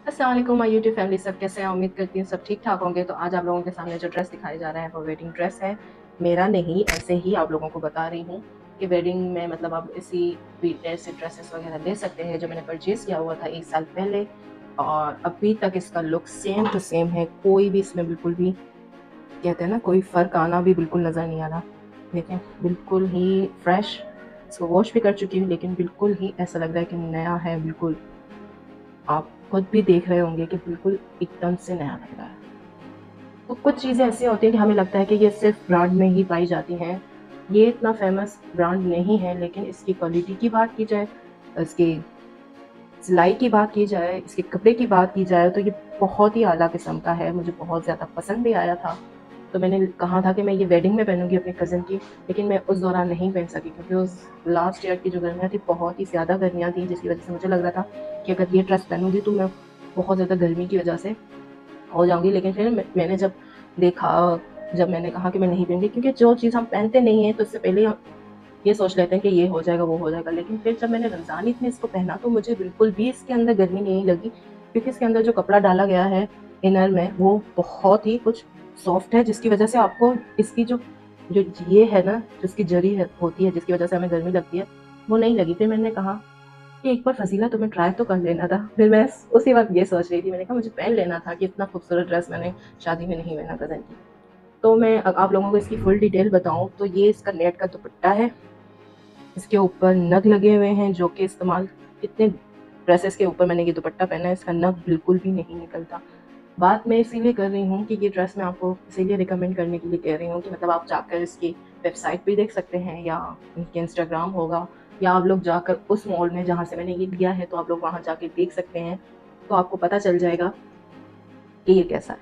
अस्सलामुअलैकुम my YouTube family, सब कैसे हैं? उम्मीद करती हूँ सब ठीक ठाक होंगे। तो आज आप लोगों के सामने जो ड्रेस दिखाया जा रहा है वो वेडिंग ड्रेस है। मेरा नहीं, ऐसे ही आप लोगों को बता रही हूँ कि वेडिंग में मतलब आप इसी ऐसे ड्रेसेस वगैरह ले सकते हैं जो मैंने परचेज़ किया हुआ था 1 साल पहले, और अभी तक इसका लुक सेम टू सेम है। कोई भी इसमें बिल्कुल भी, कहते हैं ना, कोई फ़र्क आना भी बिल्कुल नज़र नहीं आ रहा। देखें, बिल्कुल ही फ्रेश। इसको वॉश भी कर चुकी हूँ लेकिन बिल्कुल ही ऐसा लग रहा है कि नया है। बिल्कुल आप खुद भी देख रहे होंगे कि बिल्कुल एकदम से नया लग रहा है। तो कुछ चीज़ें ऐसी होती हैं कि हमें लगता है कि ये सिर्फ ब्रांड में ही पाई जाती हैं। ये इतना फेमस ब्रांड नहीं है, लेकिन इसकी क्वालिटी की बात की जाए, इसकी सिलाई की बात की जाए, इसके कपड़े की बात की जाए, तो ये बहुत ही आला किस्म का है। मुझे बहुत ज़्यादा पसंद भी आया था। तो मैंने कहा था कि मैं ये वेडिंग में पहनूंगी अपनी कज़न की, लेकिन मैं उस दौरान नहीं पहन सकी क्योंकि उस लास्ट ईयर की जो गर्मियाँ थी, बहुत ही ज़्यादा गर्मियाँ थी, जिसकी वजह से मुझे लग रहा था कि अगर ये ड्रेस पहनूंगी तो मैं बहुत ज़्यादा गर्मी की वजह से हो जाऊंगी। लेकिन फिर मैंने जब देखा, जब मैंने कहा कि मैं नहीं पहनूंगी, क्योंकि जो चीज़ हम पहनते नहीं हैं तो उससे पहले हम ये सोच लेते हैं कि ये हो जाएगा, वो हो जाएगा। लेकिन फिर जब मैंने रमज़ान ईद में इसको पहना तो मुझे बिल्कुल भी इसके अंदर गर्मी नहीं लगी, क्योंकि इसके अंदर जो कपड़ा डाला गया है इनर में, वो बहुत ही कुछ सॉफ्ट है, जिसकी वजह से आपको इसकी जो जो ये है ना, जो इसकी जरी है होती है, जिसकी वजह से हमें गर्मी लगती है, वो नहीं लगी। फिर मैंने कहा कि एक बार फजीला तुम्हें ट्राई तो कर लेना था। फिर मैं उसी वक्त ये सोच रही थी, मैंने कहा मुझे पहन लेना था कि इतना खूबसूरत ड्रेस मैंने शादी में नहीं पहना कज़न की। तो मैं आप लोगों को इसकी फुल डिटेल बताऊं तो ये इसका नेट का दुपट्टा है। इसके ऊपर नग लगे हुए हैं जो कि इस्तेमाल, इतने ड्रेसेस के ऊपर मैंने ये दुपट्टा पहना है, इसका नग बिल्कुल भी नहीं निकलता। बात मैं इसीलिए कर रही हूँ कि ये ड्रेस मैं आपको इसीलिए रिकमेंड करने के लिए कह रही हूँ कि मतलब आप जाकर इसकी वेबसाइट भी देख सकते हैं, या इनके इंस्टाग्राम होगा, या आप लोग जाकर उस मॉल में जहाँ से मैंने ये लिया है तो आप लोग वहाँ जाके देख सकते हैं। तो आपको पता चल जाएगा कि ये कैसा है।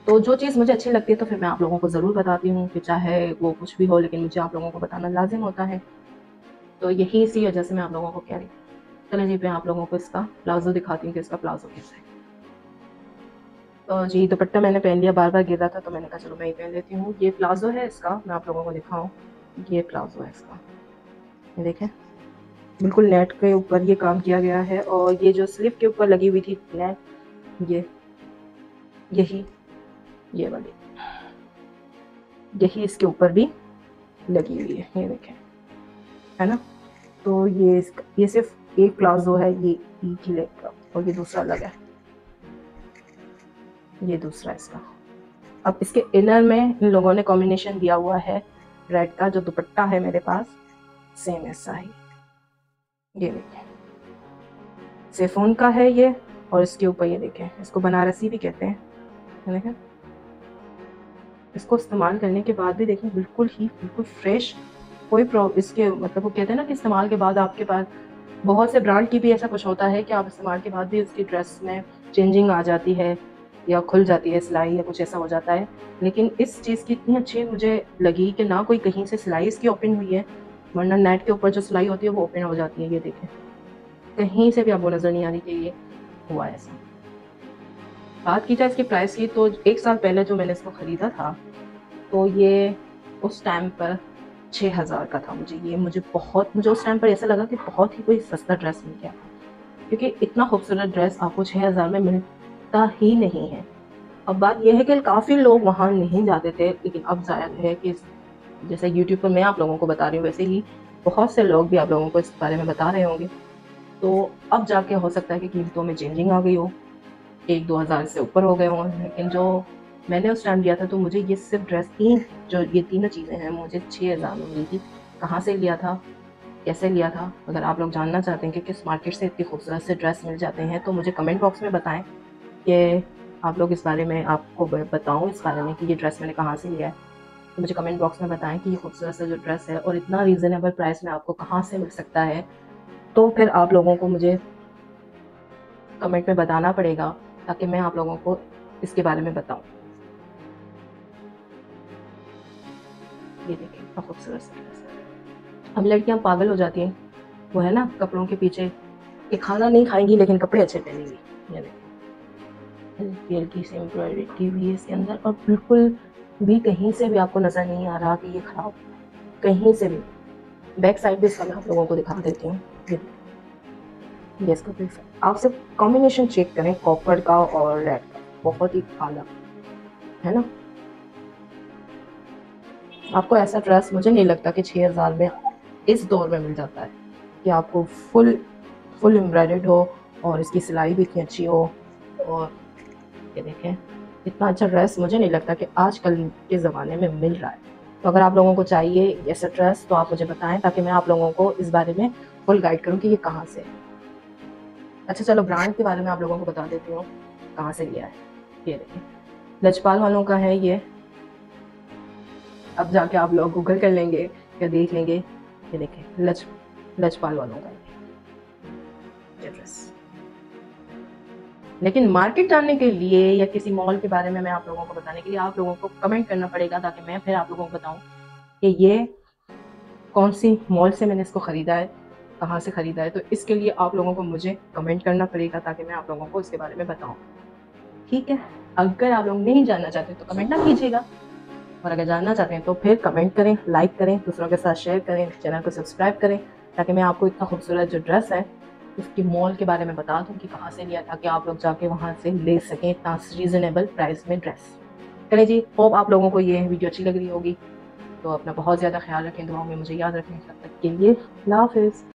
तो जो चीज़ मुझे अच्छी लगती है तो फिर मैं आप लोगों को ज़रूर बताती हूँ, कि चाहे वो कुछ भी हो, लेकिन मुझे आप लोगों को बताना लाजिम होता है। तो यही इसी वजह से मैं आप लोगों को कह रही हूँ। चलिए जी, मैं आप लोगों को इसका प्लाज़ो दिखाती हूँ कि इसका प्लाज़ो कैसा है। तो जी, दुपट्टा मैंने पहन लिया, बार-बार गिर रहा था तो मैंने कहा चलो मैं ही पहन लेती हूँ। ये प्लाज़ो है इसका, मैं आप लोगों को दिखाऊँ। ये प्लाज़ो है इसका, ये देखें, बिल्कुल नेट के ऊपर ये काम किया गया है, और ये जो स्लीव के ऊपर लगी हुई थी नेट, ये यही, ये वाली, यही इसके ऊपर भी लगी हुई है, ये देखें, है ना? तो ये सिर्फ एक प्लाज़ो है, ये एक ही लेग का, और ये दूसरा अलग है, ये दूसरा इसका। अब इसके इनर में इन लोगों ने कॉम्बिनेशन दिया हुआ है रेड का। जो दुपट्टा है मेरे पास सेम ऐसा ही, ये देखें, सेफोन का है ये, और इसके ऊपर ये देखें, इसको बनारसी भी कहते हैं, ये देखें। इसको इस्तेमाल करने के बाद भी देखें, बिल्कुल ही बिल्कुल फ्रेश, कोई इसके मतलब वो कहते हैं ना कि इस्तेमाल के बाद आपके पास, बहुत से ब्रांड की भी ऐसा कुछ होता है कि आप इस्तेमाल के बाद भी उसकी ड्रेस में चेंजिंग आ जाती है, या खुल जाती है सिलाई, या कुछ ऐसा हो जाता है। लेकिन इस चीज़ की इतनी अच्छी मुझे लगी कि ना कोई कहीं से सिलाई इसकी ओपन हुई है, वरना नेट के ऊपर जो सिलाई होती है वो ओपन हो जाती है। ये देखें, कहीं से भी आपको नज़र नहीं आ रही कि ये हुआ है ऐसा। बात की जाए इसके प्राइस की, तो 1 साल पहले जो मैंने इसको ख़रीदा था, तो ये उस टाइम पर 6000 का था। मुझे उस टाइम पर ऐसा लगा कि बहुत ही कोई सस्ता ड्रेस मिल गया, क्योंकि इतना खूबसूरत ड्रेस आपको 6000 में मिलता ही नहीं है। अब बात यह है कि काफ़ी लोग वहाँ नहीं जाते थे, लेकिन अब ज़ाहिर है कि जैसे यूट्यूब पर मैं आप लोगों को बता रही हूँ, वैसे ही बहुत से लोग भी आप लोगों को इस बारे में बता रहे होंगे। तो अब जाके हो सकता है कि कीमतों में चेंजिंग आ गई हो, 1-2 हज़ार से ऊपर हो गए हों। लेकिन जो मैंने उस टाइम लिया था, तो मुझे ये सिर्फ ड्रेस, जो ये तीनों चीज़ें हैं, मुझे 6000 में मिली थी। कहाँ से लिया था, कैसे लिया था? अगर आप लोग जानना चाहते हैं कि किस मार्केट से इतनी खूबसूरत से ड्रेस मिल जाते हैं, तो मुझे कमेंट बॉक्स में बताएं कि आप लोग इस बारे में, आपको बताऊँ इस बारे में कि ये ड्रेस मैंने कहाँ से लिया है। तो मुझे कमेंट बॉक्स में बताएं कि ये खूबसूरत सा जो ड्रेस है और इतना रीज़नेबल प्राइस में आपको कहाँ से मिल सकता है। तो फिर आप लोगों को मुझे कमेंट में बताना पड़ेगा, ताकि मैं आप लोगों को इसके बारे में बताऊं। ये देखिए कितना खूबसूरत सा ड्रेस है। अब लड़कियां पागल हो जाती हैं, वो है ना, कपड़ों के पीछे, कि खाना नहीं खाएंगी लेकिन कपड़े अच्छे पहनेंगी। ये देखिए, हल्की हल्की सी एम्ब्रॉयडरी की हुई है इसके अंदर, और बिल्कुल भी कहीं से भी आपको नज़र नहीं आ रहा कि ये खराब, कहीं से भी। बैक साइड भी इसका मैं आप लोगों को दिखा देती हूँ। ये इसका बैक साइड, आप सिर्फ कॉम्बिनेशन चेक करें कॉपर का और रेड का, बहुत ही काला है ना। आपको ऐसा ड्रेस मुझे नहीं लगता कि 6000 में इस दौर में मिल जाता है कि आपको फुल फुल एम्ब्रॉयडर्ड हो और इसकी सिलाई भी इतनी अच्छी हो। और ये देखें, इतना अच्छा ड्रेस मुझे नहीं लगता कि आजकल के ज़माने में मिल रहा है। तो अगर आप लोगों को चाहिए ऐसा ड्रेस तो आप मुझे बताएं, ताकि मैं आप लोगों को इस बारे में फुल गाइड करूं कि ये कहाँ से है। अच्छा चलो, ब्रांड के बारे में आप लोगों को बता देती हूँ कहाँ से लिया है। ये देखिए, लजपाल वालों का है ये। अब जाके आप लोग गूगल कर लेंगे या देख लेंगे। ये देखें, लजपाल वालों का ये ड्रेस। लेकिन मार्केट जानने के लिए या किसी मॉल के बारे में मैं आप लोगों को बताने के लिए आप लोगों को कमेंट करना पड़ेगा, ताकि मैं फिर आप लोगों को बताऊं कि ये कौन सी मॉल से मैंने इसको ख़रीदा है, कहाँ से ख़रीदा है। तो इसके लिए आप लोगों को मुझे कमेंट करना पड़ेगा, ताकि मैं आप लोगों को इसके बारे में बताऊं। ठीक है, अगर आप लोग नहीं जानना चाहते तो कमेंट ना कीजिएगा, और अगर जानना चाहते हैं तो फिर कमेंट करें, लाइक करें, दूसरों के साथ शेयर करें, चैनल को सब्सक्राइब करें, ताकि मैं आपको इतना खूबसूरत जो ड्रेस है उसकी मॉल के बारे में बता दूं कि कहाँ से लिया, ताकि आप लोग जाके वहाँ से ले सकें इतना रीज़नेबल प्राइस में ड्रेस। चलिए जी, होप आप लोगों को ये वीडियो अच्छी लग रही होगी। तो अपना बहुत ज़्यादा ख्याल रखें, दुआओं में मुझे याद रखें। तब तक के लिए अल्लाह हाफ़िज़।